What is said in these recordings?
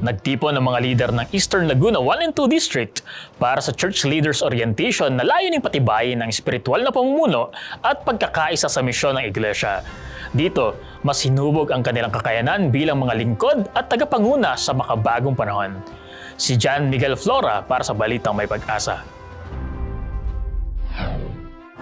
Nagtipon ng mga lider ng Eastern Laguna 1 and 2 District para sa Church Leaders Orientation na layuning patibayin ng espiritual na pamumuno at pagkakaisa sa misyon ng Iglesia. Dito, mas hinubog ang kanilang kakayanan bilang mga lingkod at tagapanguna sa makabagong panahon. Si John Miguel Flora para sa Balitang May Pag-asa.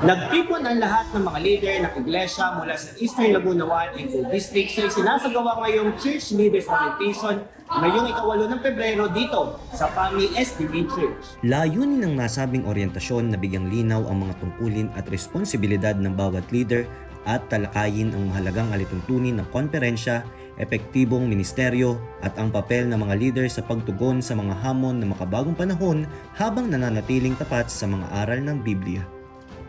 Nagtipon ang lahat ng mga leader ng iglesia mula sa Eastern Laguna 1 and 2 District sa isinasagawa ngayong Church Leaders Orientation ngayong ika-8 ng Pebrero dito sa PAMI SDA Church. Layunin ng nasabing oryentasyon na bigyang linaw ang mga tungkulin at responsibilidad ng bawat leader at talakayin ang mahalagang alituntunin ng konferensya, epektibong ministeryo at ang papel ng mga leader sa pagtugon sa mga hamon ng makabagong panahon habang nananatiling tapat sa mga aral ng Biblia.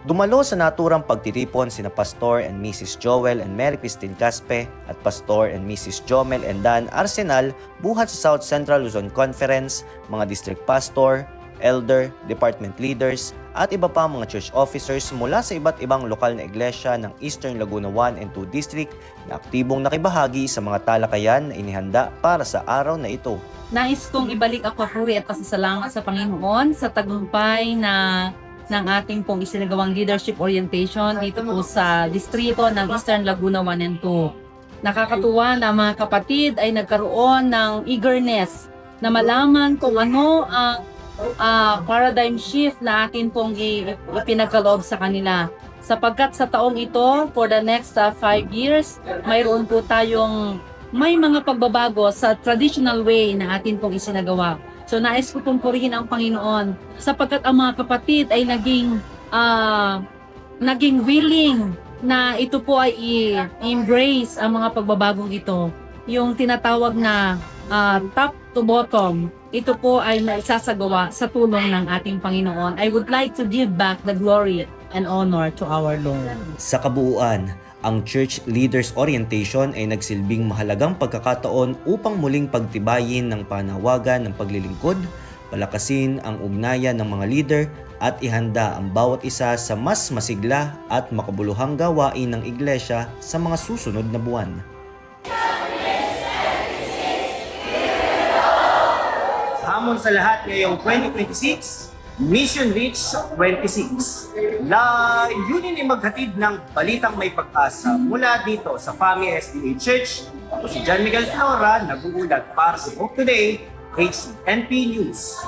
Dumalo sa naturang pagtitipon sina Pastor and Mrs. Joel and Mary Christine Caspe at Pastor and Mrs. Jomel and Dan Arsenal buhat sa South Central Luzon Conference, mga district pastor, elder, department leaders at iba pa mga church officers mula sa iba't ibang lokal na iglesia ng Eastern Laguna 1 and 2 District na aktibong nakibahagi sa mga talakayan na inihanda para sa araw na ito. Nais kong ibalik ang papuri at pasasalamat sa Panginoon sa tagumpay ng ating pong isinagawang leadership orientation dito po sa distrito ng Eastern Laguna 1 and 2. Nakakatuwa na mga kapatid ay nagkaroon ng eagerness na malaman kung ano ang paradigm shift na atin pong ipinagkaloob sa kanila. Sapagkat sa taong ito, for the next 5 years, mayroon po tayong may mga pagbabago sa traditional way na atin pong isinagawa. So nais ko pong purihin ang Panginoon sapagkat ang mga kapatid ay naging willing na ito po ay i-embrace ang mga pagbabagong ito. Yung tinatawag na top to bottom, ito po ay naisasagawa sa tulong ng ating Panginoon. I would like to give back the glory and honor to our Lord. Sa kabuuan, ang Church Leaders Orientation ay nagsilbing mahalagang pagkakataon upang muling pagtibayin ng panawagan ng paglilingkod, palakasin ang ugnayan ng mga leader at ihanda ang bawat isa sa mas masigla at makabuluhang gawain ng iglesia sa mga susunod na buwan. Hamon sa lahat ngayong 2026, Mission Reach 26. Layunin ay maghatid ng balitang may pag-asa mula dito sa PAMI SDA Church. Ako si John Miguel Flora, nag-uulat para sa Hope Today, HNP News.